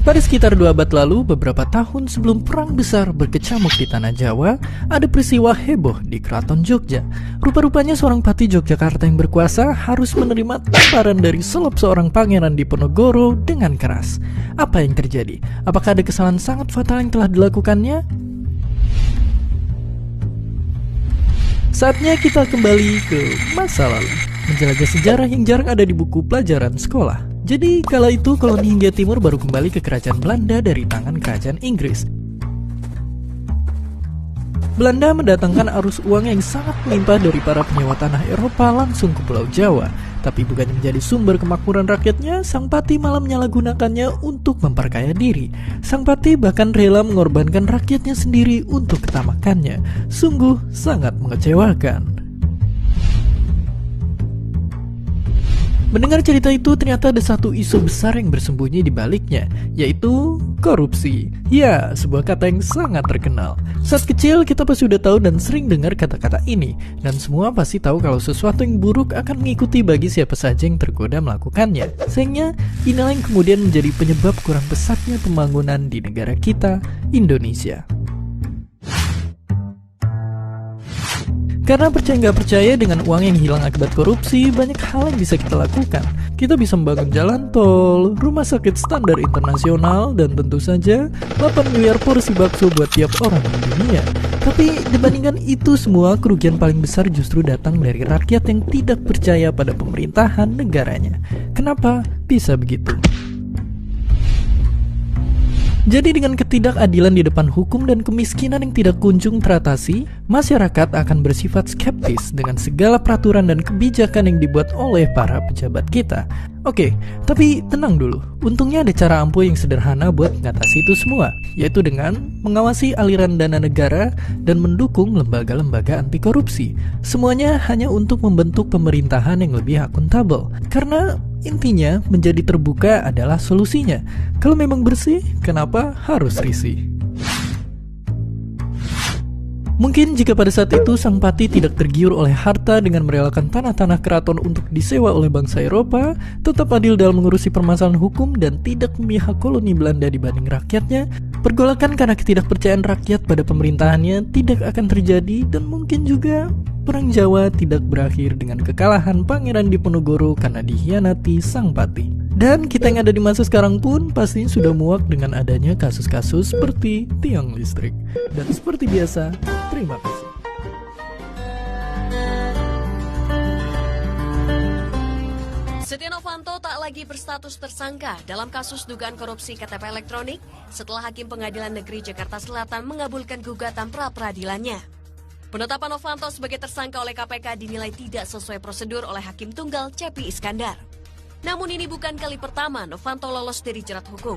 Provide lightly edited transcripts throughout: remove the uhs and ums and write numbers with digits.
Pada sekitar 2 abad lalu, beberapa tahun sebelum perang besar berkecamuk di tanah Jawa, ada peristiwa heboh di Keraton Jogja. Rupa-rupanya seorang patih Yogyakarta yang berkuasa harus menerima tamparan dari selop seorang pangeran Diponegoro dengan keras. Apa yang terjadi? Apakah ada kesalahan sangat fatal yang telah dilakukannya? Saatnya kita kembali ke masa lalu, menjelajah sejarah yang jarang ada di buku pelajaran sekolah. Jadi kala itu koloni Hindia Timur baru kembali ke kerajaan Belanda dari tangan kerajaan Inggris. Belanda mendatangkan arus uang yang sangat melimpah dari para penyewa tanah Eropa langsung ke Pulau Jawa. Tapi bukan menjadi sumber kemakmuran rakyatnya, Sang Patih malah menyalahgunakannya untuk memperkaya diri. Sang Patih bahkan rela mengorbankan rakyatnya sendiri untuk ketamakannya. Sungguh sangat mengecewakan. Mendengar cerita itu, ternyata ada satu isu besar yang bersembunyi di baliknya, yaitu korupsi. Ya, sebuah kata yang sangat terkenal. Saat kecil, kita pasti udah tahu dan sering dengar kata-kata ini. Dan semua pasti tahu kalau sesuatu yang buruk akan mengikuti bagi siapa saja yang tergoda melakukannya. Sayangnya, inilah yang kemudian menjadi penyebab kurang pesatnya pembangunan di negara kita, Indonesia. Karena percaya nggak percaya dengan uang yang hilang akibat korupsi, banyak hal yang bisa kita lakukan. Kita bisa membangun jalan tol, rumah sakit standar internasional, dan tentu saja 8 miliar porsi bakso buat tiap orang di dunia. Tapi dibandingkan itu semua, kerugian paling besar justru datang dari rakyat yang tidak percaya pada pemerintahan negaranya. Kenapa bisa begitu? Jadi dengan ketidakadilan di depan hukum dan kemiskinan yang tidak kunjung teratasi, masyarakat akan bersifat skeptis dengan segala peraturan dan kebijakan yang dibuat oleh para pejabat kita. Oke, tapi tenang dulu. Untungnya ada cara ampuh yang sederhana buat mengatasi itu semua, yaitu dengan mengawasi aliran dana negara dan mendukung lembaga-lembaga anti korupsi. Semuanya hanya untuk membentuk pemerintahan yang lebih akuntabel. Karena intinya, menjadi terbuka adalah solusinya. Kalau memang bersih, kenapa harus risih? Mungkin jika pada saat itu Sang Patih tidak tergiur oleh harta dengan merelakan tanah-tanah keraton untuk disewa oleh bangsa Eropa, tetap adil dalam mengurusi permasalahan hukum dan tidak memihak koloni Belanda dibanding rakyatnya, pergolakan karena ketidakpercayaan rakyat pada pemerintahannya tidak akan terjadi, dan mungkin juga Perang Jawa tidak berakhir dengan kekalahan Pangeran Diponegoro karena dikhianati Sang Patih. Dan kita yang ada di masa sekarang pun pasti sudah muak dengan adanya kasus-kasus seperti tiang listrik. Dan seperti biasa, terima kasih. Setia Novanto tak lagi berstatus tersangka dalam kasus dugaan korupsi KTP elektronik setelah Hakim Pengadilan Negeri Jakarta Selatan mengabulkan gugatan pra-peradilannya. Penetapan Novanto sebagai tersangka oleh KPK dinilai tidak sesuai prosedur oleh Hakim Tunggal Cepi Iskandar. Namun ini bukan kali pertama Novanto lolos dari jerat hukum.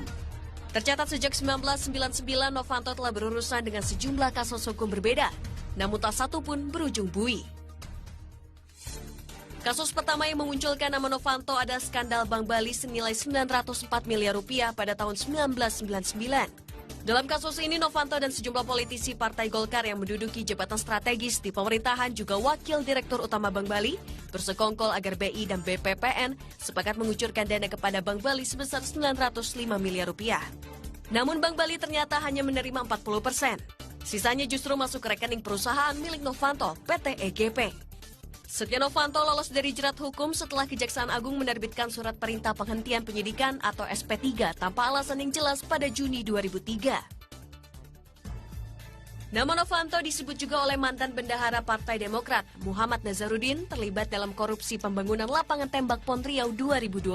Tercatat sejak 1999 Novanto telah berurusan dengan sejumlah kasus hukum berbeda, namun tak satu pun berujung bui. Kasus pertama yang memunculkan nama Novanto ada skandal Bank Bali senilai 904 miliar rupiah pada tahun 1999. Dalam kasus ini, Novanto dan sejumlah politisi Partai Golkar yang menduduki jabatan strategis di pemerintahan juga Wakil Direktur Utama Bank Bali bersekongkol agar BI dan BPPN sepakat mengucurkan dana kepada Bank Bali sebesar 905 miliar rupiah. Namun Bank Bali ternyata hanya menerima 40%. Sisanya justru masuk ke rekening perusahaan milik Novanto, PT EGP. Setia Novanto lolos dari jerat hukum setelah Kejaksaan Agung menerbitkan surat perintah penghentian penyidikan atau SP3 tanpa alasan yang jelas pada Juni 2003. Nama Novanto disebut juga oleh mantan bendahara Partai Demokrat, Muhammad Nazarudin, terlibat dalam korupsi pembangunan lapangan tembak Pon Riau 2012.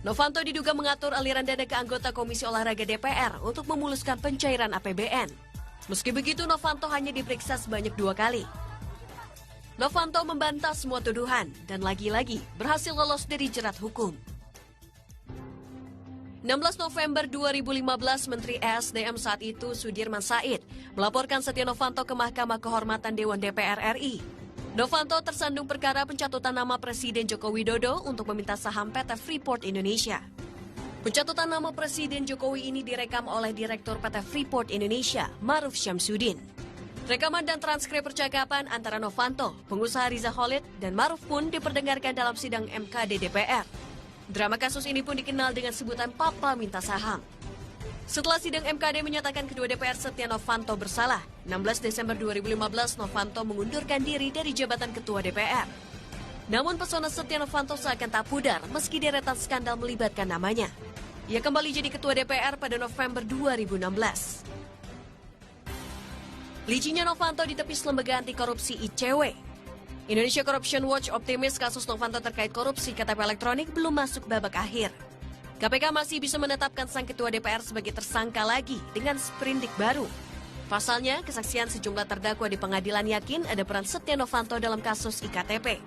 Novanto diduga mengatur aliran dana ke anggota Komisi Olahraga DPR untuk memuluskan pencairan APBN. Meski begitu, Novanto hanya diperiksa sebanyak 2 kali. Novanto membantah semua tuduhan dan lagi-lagi berhasil lolos dari jerat hukum. 16 November 2015, Menteri ESDM saat itu Sudirman Said melaporkan Setia Novanto ke Mahkamah Kehormatan Dewan DPR RI. Novanto tersandung perkara pencatutan nama Presiden Joko Widodo untuk meminta saham PT Freeport Indonesia. Pencatutan nama Presiden Jokowi ini direkam oleh Direktur PT Freeport Indonesia, Maruf Syamsuddin. Rekaman dan transkrip percakapan antara Novanto, pengusaha Riza Khalid, dan Maruf pun diperdengarkan dalam sidang MKD DPR. Drama kasus ini pun dikenal dengan sebutan Papa Minta Saham. Setelah sidang MKD menyatakan kedua DPR Setia Novanto bersalah, 16 Desember 2015 Novanto mengundurkan diri dari jabatan Ketua DPR. Namun pesona Setia Novanto seakan tak pudar meski deretan skandal melibatkan namanya. Ia kembali jadi Ketua DPR pada November 2016. Licinya Novanto ditepis lembaga anti korupsi ICW. Indonesia Corruption Watch optimis kasus Novanto terkait korupsi KTP elektronik belum masuk babak akhir. KPK masih bisa menetapkan sang Ketua DPR sebagai tersangka lagi dengan sprindik baru. Pasalnya, kesaksian sejumlah terdakwa di pengadilan yakin ada peran Setia Novanto dalam kasus IKTP.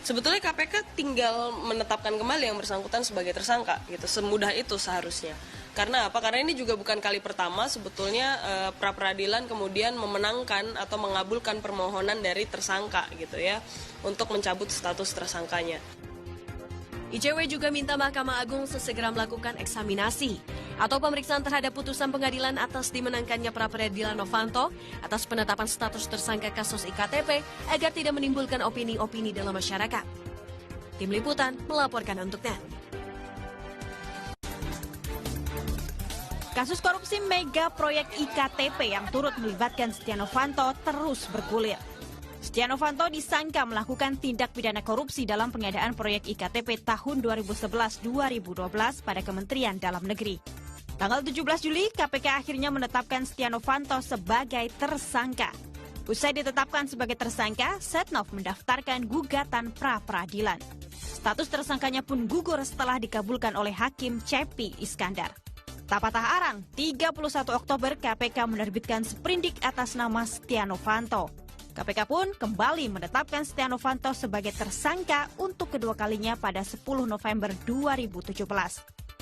Sebetulnya KPK tinggal menetapkan kembali yang bersangkutan sebagai tersangka, gitu. Semudah itu seharusnya. Karena apa? Karena ini juga bukan kali pertama sebetulnya pra-peradilan kemudian memenangkan atau mengabulkan permohonan dari tersangka, gitu ya, untuk mencabut status tersangkanya. ICW juga minta Mahkamah Agung sesegera melakukan eksaminasi atau pemeriksaan terhadap putusan pengadilan atas dimenangkannya pra-peradilan Novanto atas penetapan status tersangka kasus IKTP agar tidak menimbulkan opini-opini dalam masyarakat. Tim Liputan melaporkan untuknya. Kasus korupsi mega proyek IKTP yang turut melibatkan Setia Novanto terus bergulir. Setia Novanto disangka melakukan tindak pidana korupsi dalam pengadaan proyek IKTP tahun 2011-2012 pada Kementerian Dalam Negeri. Tanggal 17 Juli, KPK akhirnya menetapkan Setia Novanto sebagai tersangka. Usai ditetapkan sebagai tersangka, Setnov mendaftarkan gugatan pra-peradilan. Status tersangkanya pun gugur setelah dikabulkan oleh Hakim Cepi Iskandar. Tak patah arang, 31 Oktober KPK menerbitkan sprindik atas nama Setia Novanto. KPK pun kembali menetapkan Setia Novanto sebagai tersangka untuk kedua kalinya pada 10 November 2017.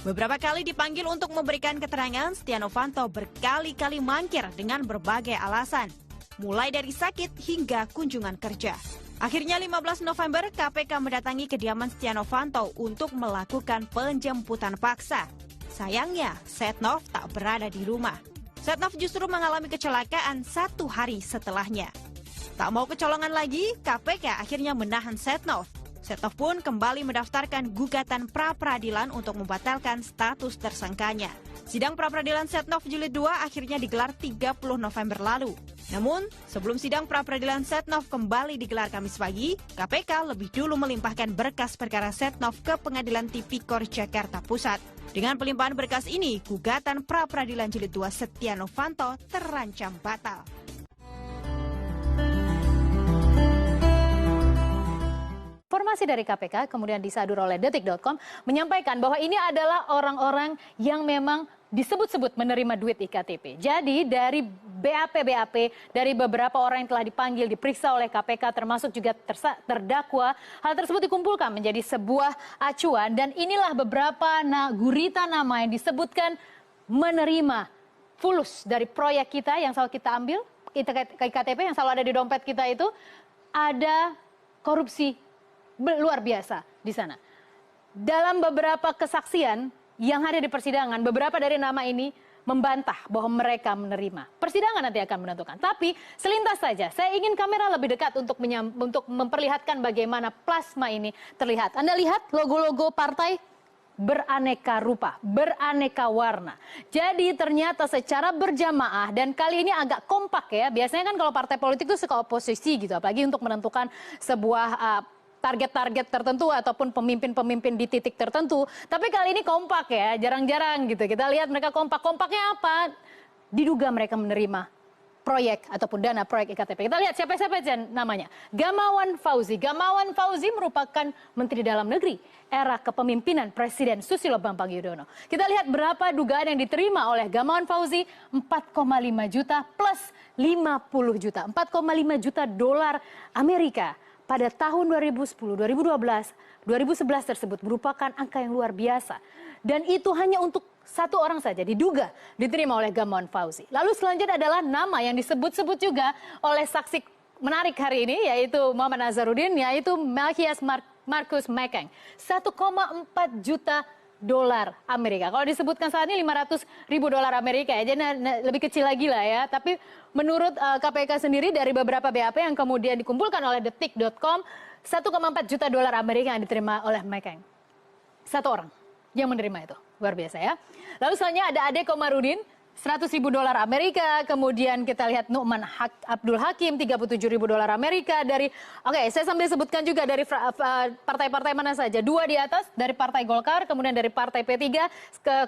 Beberapa kali dipanggil untuk memberikan keterangan, Setia Novanto berkali-kali mangkir dengan berbagai alasan, mulai dari sakit hingga kunjungan kerja. Akhirnya 15 November KPK mendatangi kediaman Setia Novanto untuk melakukan penjemputan paksa. Sayangnya, Setnov tak berada di rumah. Setnov justru mengalami kecelakaan 1 hari setelahnya. Tak mau kecolongan lagi, KPK akhirnya menahan Setnov. Setnov pun kembali mendaftarkan gugatan pra-peradilan untuk membatalkan status tersangkanya. Sidang pra-peradilan Setnov Jilid 2 akhirnya digelar 30 November lalu. Namun, sebelum sidang pra-peradilan Setnov kembali digelar Kamis pagi, KPK lebih dulu melimpahkan berkas perkara Setnov ke Pengadilan Tipikor Jakarta Pusat. Dengan pelimpahan berkas ini, gugatan pra-peradilan Jilid 2 Setia Novanto terancam batal. Informasi dari KPK kemudian disadur oleh Detik.com menyampaikan bahwa ini adalah orang-orang yang memang disebut-sebut menerima duit IKTP. Jadi dari BAP, dari beberapa orang yang telah dipanggil, diperiksa oleh KPK termasuk juga terdakwa, hal tersebut dikumpulkan menjadi sebuah acuan dan inilah beberapa gurita nama yang disebutkan menerima fulus dari proyek kita yang selalu kita ambil, IKTP yang selalu ada di dompet kita itu, ada korupsi luar biasa di sana. Dalam beberapa kesaksian yang hadir di persidangan, beberapa dari nama ini membantah bahwa mereka menerima. Persidangan nanti akan menentukan. Tapi selintas saja, saya ingin kamera lebih dekat untuk memperlihatkan bagaimana plasma ini terlihat. Anda lihat logo-logo partai beraneka rupa, beraneka warna. Jadi ternyata secara berjamaah dan kali ini agak kompak ya. Biasanya kan kalau partai politik itu suka oposisi gitu, apalagi untuk menentukan sebuah target-target tertentu ataupun pemimpin-pemimpin di titik tertentu. Tapi kali ini kompak ya, jarang-jarang gitu. Kita lihat mereka kompak. Kompaknya apa? Diduga mereka menerima proyek ataupun dana proyek IKTP. Kita lihat siapa-siapa aja namanya. Gamawan Fauzi. Gamawan Fauzi merupakan Menteri Dalam Negeri era kepemimpinan Presiden Susilo Bambang Yudhoyono. Kita lihat berapa dugaan yang diterima oleh Gamawan Fauzi, 4,5 juta plus 50 juta. 4,5 juta dolar Amerika. Pada tahun 2010, 2012, 2011 tersebut merupakan angka yang luar biasa. Dan itu hanya untuk satu orang saja diduga diterima oleh Gamawan Fauzi. Lalu selanjutnya adalah nama yang disebut-sebut juga oleh saksi menarik hari ini, yaitu Muhammad Nazarudin, yaitu Melchias Marcus Mekeng. 1,4 juta dolar Amerika. Kalau disebutkan saat ini 500 ribu dolar Amerika ya, jadi lebih kecil lagi lah ya. Tapi menurut KPK sendiri dari beberapa BAP yang kemudian dikumpulkan oleh Detik.com, 1,4 juta dolar Amerika yang diterima oleh Mekeng. satu orang yang menerima itu. Luar biasa ya. Lalu selanjutnya ada Ade Komarudin, $100.000 Amerika. Kemudian kita lihat Nu'man Abdul Hakim, $37.000 Amerika dari, oke, saya sambil sebutkan juga dari partai-partai mana saja. Dua di atas dari Partai Golkar, kemudian dari Partai P3,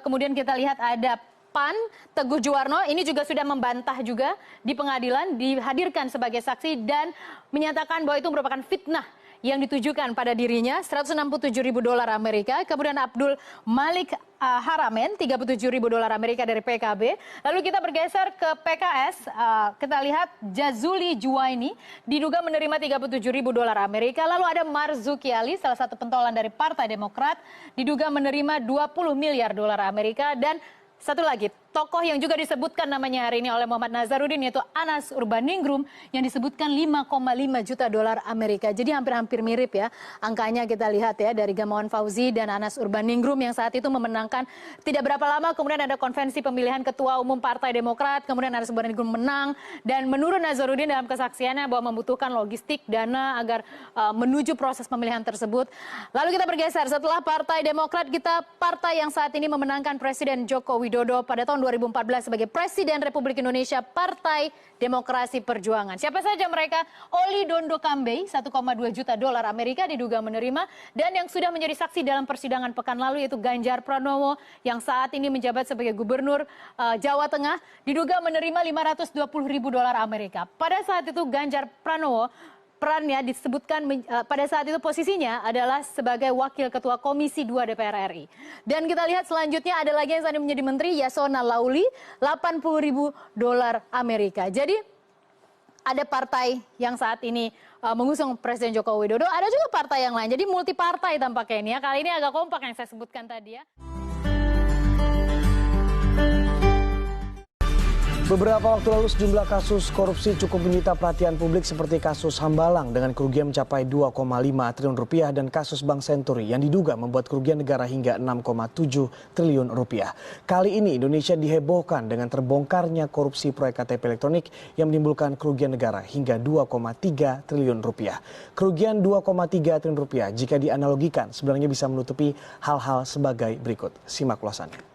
kemudian kita lihat ada PAN, Teguh Juwarno, ini juga sudah membantah juga di pengadilan, dihadirkan sebagai saksi dan menyatakan bahwa itu merupakan fitnah yang ditujukan pada dirinya, $167.000 Amerika. Kemudian Abdul Malik Haramen, $37.000 Amerika dari PKB. Lalu kita bergeser ke PKS, kita lihat Jazuli Juwaini diduga menerima $37.000 Amerika. Lalu ada Marzuki Ali, salah satu pentolan dari Partai Demokrat, diduga menerima $20 miliar Amerika. Dan satu lagi, tokoh yang juga disebutkan namanya hari ini oleh Muhammad Nazarudin, yaitu Anas Urbaningrum, yang disebutkan $5,5 juta Amerika. Jadi hampir-hampir mirip ya angkanya, kita lihat ya, dari Gamawan Fauzi dan Anas Urbaningrum yang saat itu memenangkan tidak berapa lama. Kemudian ada konvensi pemilihan ketua umum Partai Demokrat, kemudian Anas Urbaningrum menang, dan menurut Nazarudin dalam kesaksiannya bahwa membutuhkan logistik, dana agar menuju proses pemilihan tersebut. Lalu kita bergeser, setelah Partai Demokrat, kita partai yang saat ini memenangkan Presiden Joko Widodo pada tahun 2014 sebagai Presiden Republik Indonesia, Partai Demokrasi Perjuangan. Siapa saja mereka? Oli Dondo Kambe, $1,2 juta Amerika diduga menerima, dan yang sudah menjadi saksi dalam persidangan pekan lalu yaitu Ganjar Pranowo yang saat ini menjabat sebagai Gubernur Jawa Tengah, diduga menerima $520.000 Amerika. Pada saat itu Ganjar Pranowo perannya disebutkan pada saat itu posisinya adalah sebagai Wakil Ketua Komisi 2 DPR RI. Dan kita lihat selanjutnya ada lagi yang saat ini menjadi Menteri, Yasona Lauli, $80.000 Amerika. Jadi ada partai yang saat ini mengusung Presiden Joko Widodo, ada juga partai yang lain. Jadi multi partai tampaknya ini ya. Kali ini agak kompak yang saya sebutkan tadi ya. Beberapa waktu lalu sejumlah kasus korupsi cukup menyita perhatian publik seperti kasus Hambalang dengan kerugian mencapai 2,5 triliun rupiah dan kasus Bank Senturi yang diduga membuat kerugian negara hingga 6,7 triliun rupiah. Kali ini Indonesia dihebohkan dengan terbongkarnya korupsi proyek KTP elektronik yang menimbulkan kerugian negara hingga 2,3 triliun rupiah. Kerugian 2,3 triliun rupiah jika dianalogikan sebenarnya bisa menutupi hal-hal sebagai berikut. Simak ulasannya.